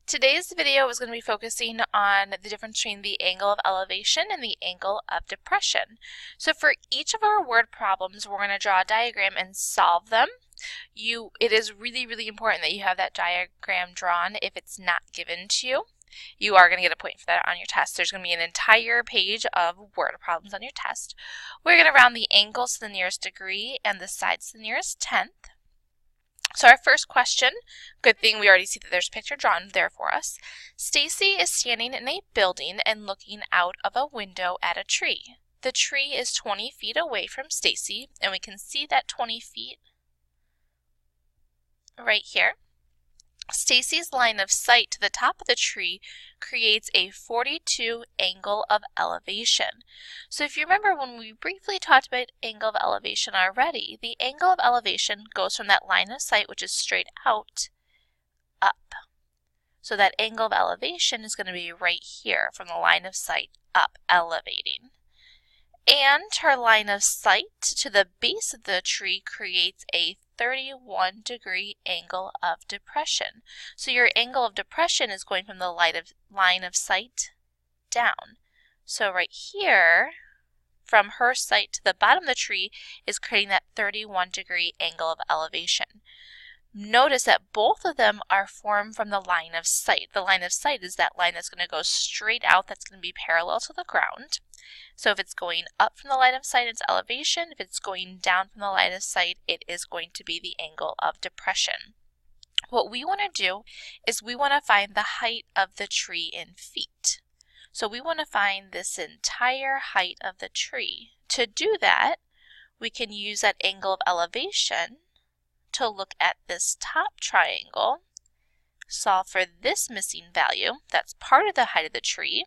Today's video is going to be focusing on the difference between the angle of elevation and the angle of depression. So for each of our word problems, we're going to draw a diagram and solve them. It is really important that you have that diagram drawn if it's not given to you. You are going to get a point for that on your test. There's going to be an entire page of word problems on your test. We're going to round the angles to the nearest degree and the sides to the nearest tenth. So our first question, good thing we already see that there's a picture drawn there for us. Stacy is standing in a building and looking out of a window at a tree. The tree is 20 feet away from Stacy, and we can see that 20 feet right here. Stacy's line of sight to the top of the tree creates a 42 angle of elevation. So if you remember when we briefly talked about angle of elevation already, the angle of elevation goes from that line of sight, which is straight out, up. So that angle of elevation is going to be right here from the line of sight up, elevating. And her line of sight to the base of the tree creates a 31-degree angle of depression. So your angle of depression is going from the line of sight down. So right here, from her sight to the bottom of the tree is creating that 31-degree angle of elevation. Notice that both of them are formed from the line of sight. The line of sight is that line that's going to go straight out, that's going to be parallel to the ground. So if it's going up from the line of sight, it's elevation. If it's going down from the line of sight, it is going to be the angle of depression. What we want to do is we want to find the height of the tree in feet. So we want to find this entire height of the tree. To do that, we can use that angle of elevation to look at this top triangle, solve for this missing value, that's part of the height of the tree,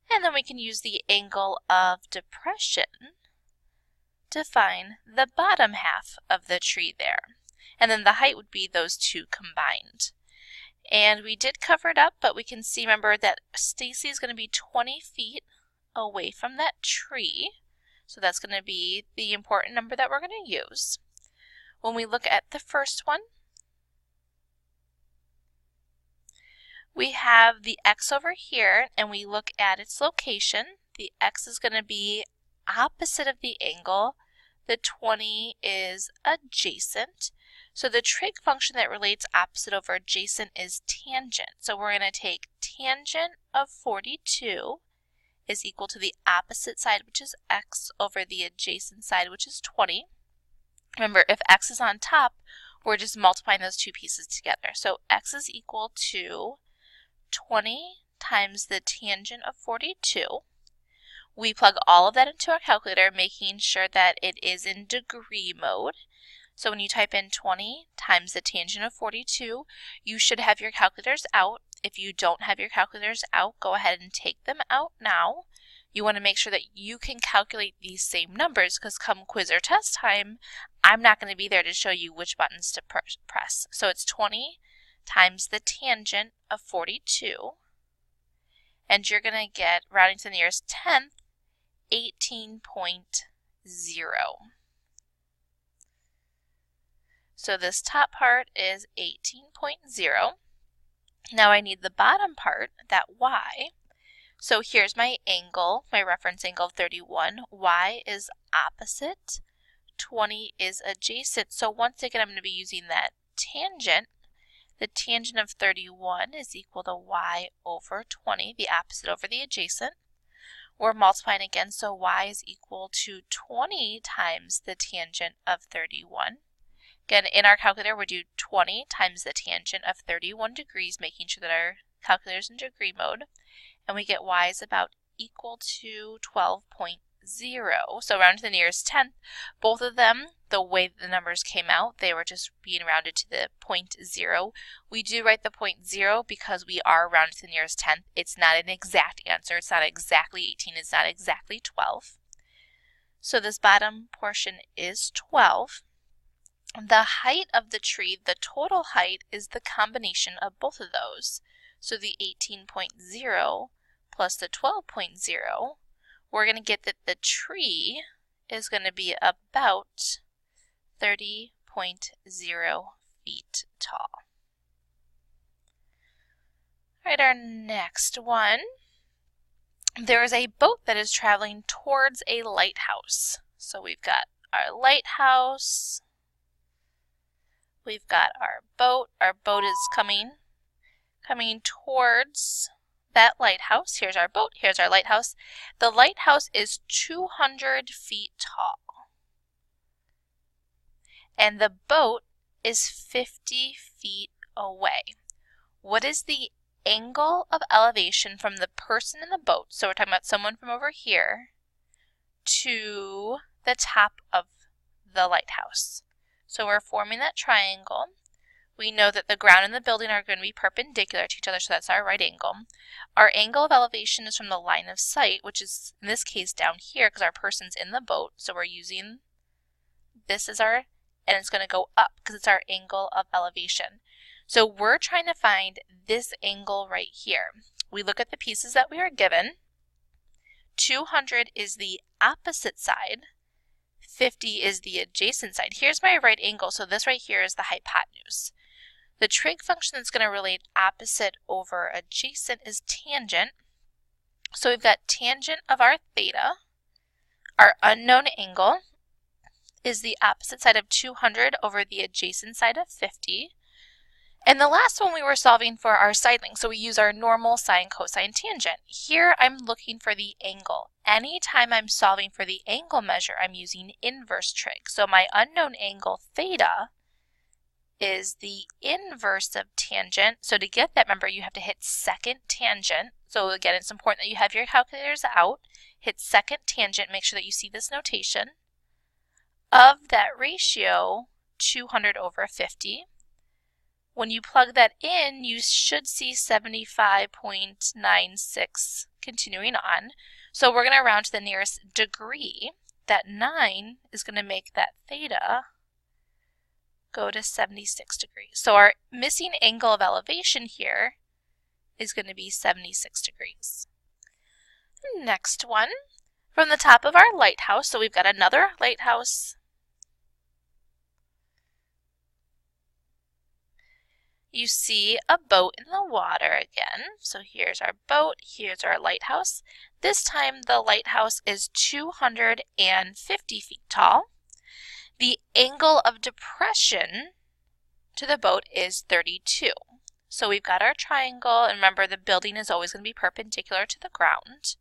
and then we can use the angle of depression to find the bottom half of the tree there. And then the height would be those two combined. And we did cover it up, but we can see, remember, that Stacy is going to be 20 feet away from that tree. So that's going to be the important number that we're going to use. When we look at the first one, we have the x over here, and we look at its location. The x is going to be opposite of the angle. The 20 is adjacent. So the trig function that relates opposite over adjacent is tangent. So we're going to take tangent of 42 is equal to the opposite side, which is x, over the adjacent side, which is 20. Remember, if x is on top, we're just multiplying those two pieces together. So x is equal to 20 times the tangent of 42. We plug all of that into our calculator, making sure that it is in degree mode. So when you type in 20 times the tangent of 42, you should have your calculators out. If you don't have your calculators out, go ahead and take them out now. You want to make sure that you can calculate these same numbers, because come quiz or test time, I'm not going to be there to show you which buttons to press. So it's 20 times the tangent of 42, and you're going to get, rounding to the nearest tenth, 18.0. So this top part is 18.0. Now I need the bottom part, that y. So here's my angle, my reference angle of 31. Y is opposite, 20 is adjacent. So once again, I'm going to be using that tangent. The tangent of 31 is equal to y over 20, the opposite over the adjacent. We're multiplying again, so y is equal to 20 times the tangent of 31. Again, in our calculator, we do 20 times the tangent of 31 degrees, making sure that our calculator is in degree mode. And we get y is about equal to 12.0. So round to the nearest tenth, both of them, the way the numbers came out, they were just being rounded to the 0.0. We do write the 0.0 because we are rounded to the nearest tenth. It's not an exact answer. It's not exactly 18. It's not exactly 12. So this bottom portion is 12. The height of the tree, the total height, is the combination of both of those. So the 18.0 plus the 12.0, we're going to get that the tree is going to be about 30.0 feet tall. Right, our next one. There is a boat that is traveling towards a lighthouse. So we've got our lighthouse. We've got our boat. Our boat is coming towards that lighthouse. Here's our boat. Here's our lighthouse. The lighthouse is 200 feet tall. And the boat is 50 feet away. What is the angle of elevation from the person in the boat? So we're talking about someone from over here to the top of the lighthouse. So we're forming that triangle. We know that the ground and the building are going to be perpendicular to each other, so that's our right angle. Our angle of elevation is from the line of sight, which is in this case down here because our person's in the boat. So we're using this as our, and it's going to go up because it's our angle of elevation. So we're trying to find this angle right here. We look at the pieces that we are given. 200 is the opposite side. 50 is the adjacent side. Here's my right angle, so this right here is the hypotenuse. The trig function that's going to relate opposite over adjacent is tangent. So we've got tangent of our theta. Our unknown angle is the opposite side of 200 over the adjacent side of 50. And the last one we were solving for our side length, so we use our normal sine, cosine, tangent. Here I'm looking for the angle. Anytime I'm solving for the angle measure, I'm using inverse trig. So my unknown angle theta is the inverse of tangent. So to get that, remember, you have to hit second tangent. So again, it's important that you have your calculators out. Hit second tangent, make sure that you see this notation of that ratio, 200 over 50. When you plug that in, you should see 75.96 continuing on. So we're going to round to the nearest degree. That 9 is going to make that theta go to 76 degrees. So our missing angle of elevation here is going to be 76 degrees. Next one, from the top of our lighthouse, so we've got another lighthouse. You see a boat in the water again. So here's our boat, here's our lighthouse. This time the lighthouse is 250 feet tall. The angle of depression to the boat is 32. So we've got our triangle, and remember the building is always going to be perpendicular to the ground.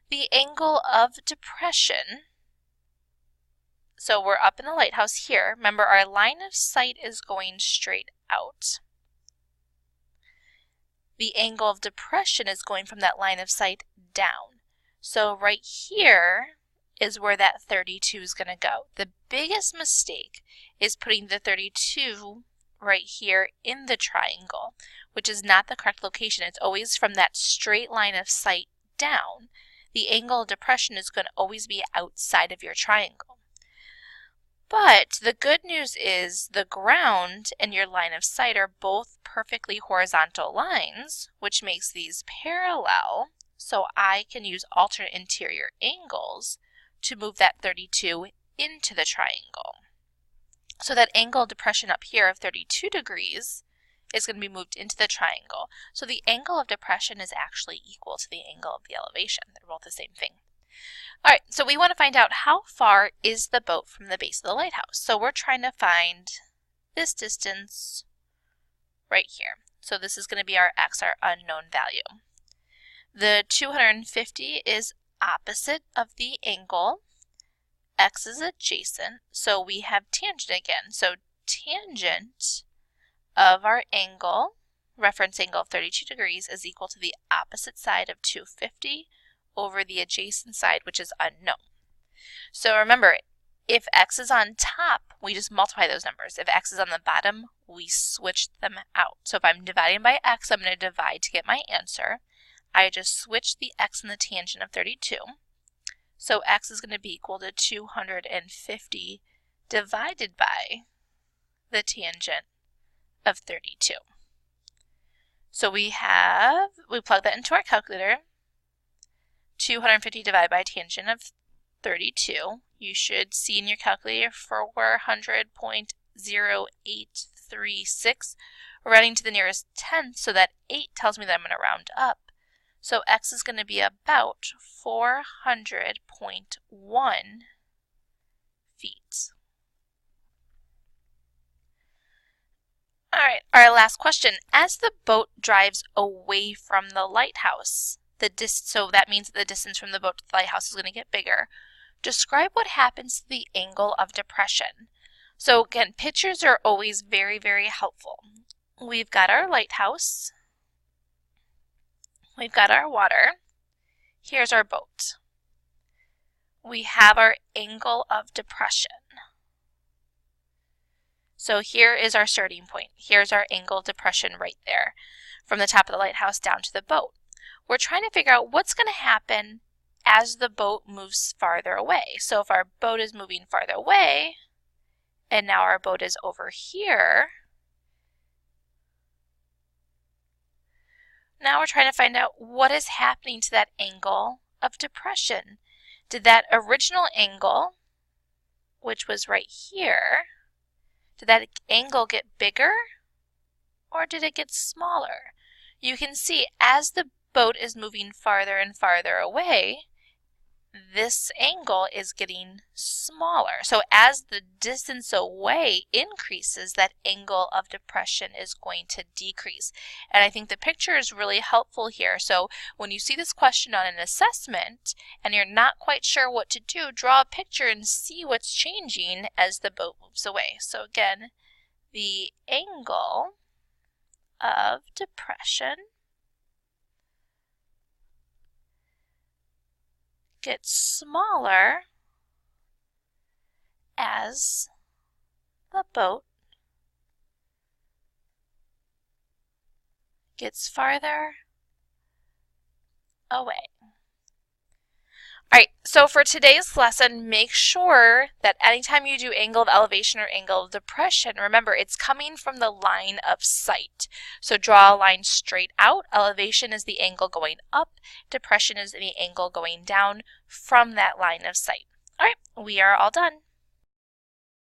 The angle of depression, so we're up in the lighthouse here. Remember our line of sight is going straight out. The angle of depression is going from that line of sight down. So right here is where that 32 is going to go. The biggest mistake is putting the 32 right here in the triangle, which is not the correct location. It's always from that straight line of sight down. The angle of depression is going to always be outside of your triangle. But the good news is the ground and your line of sight are both perfectly horizontal lines, which makes these parallel, so I can use alternate interior angles to move that 32 into the triangle. So that angle of depression up here of 32 degrees is going to be moved into the triangle. So the angle of depression is actually equal to the angle of the elevation. They're both the same thing. All right, so we want to find out how far is the boat from the base of the lighthouse. So we're trying to find this distance right here. So this is going to be our x, our unknown value. The 250 is opposite of the angle. X is adjacent, so we have tangent again. So tangent of our angle, reference angle of 32 degrees, is equal to the opposite side of 250 over the adjacent side, which is unknown. So remember, if x is on top, we just multiply those numbers. If x is on the bottom, we switch them out. So if I'm dividing by x, I'm going to divide to get my answer. I just switch the x and the tangent of 32. So x is going to be equal to 250 divided by the tangent of 32. So we plug that into our calculator. 250 divided by tangent of 32. You should see in your calculator 400.0836, rounding to the nearest tenth, so that 8 tells me that I'm going to round up. So x is going to be about 400.1 feet. All right, our last question. As the boat drives away from the lighthouse, so that means that the distance from the boat to the lighthouse is going to get bigger. Describe what happens to the angle of depression. So again, pictures are always very, very helpful. We've got our lighthouse. We've got our water. Here's our boat. We have our angle of depression. So here is our starting point. Here's our angle of depression right there, from the top of the lighthouse down to the boat. We're trying to figure out what's going to happen as the boat moves farther away. So if our boat is moving farther away, and now our boat is over here, now we're trying to find out what is happening to that angle of depression. Did that original angle, which was right here, did that angle get bigger or did it get smaller? You can see as the boat is moving farther and farther away, this angle is getting smaller. So as the distance away increases, that angle of depression is going to decrease. And I think the picture is really helpful here. So when you see this question on an assessment and you're not quite sure what to do, draw a picture and see what's changing as the boat moves away. So again, the angle of depression gets smaller as the boat gets farther away. All right, so for today's lesson, make sure that anytime you do angle of elevation or angle of depression, remember it's coming from the line of sight. So draw a line straight out. Elevation is the angle going up. Depression is the angle going down from that line of sight. All right, we are all done.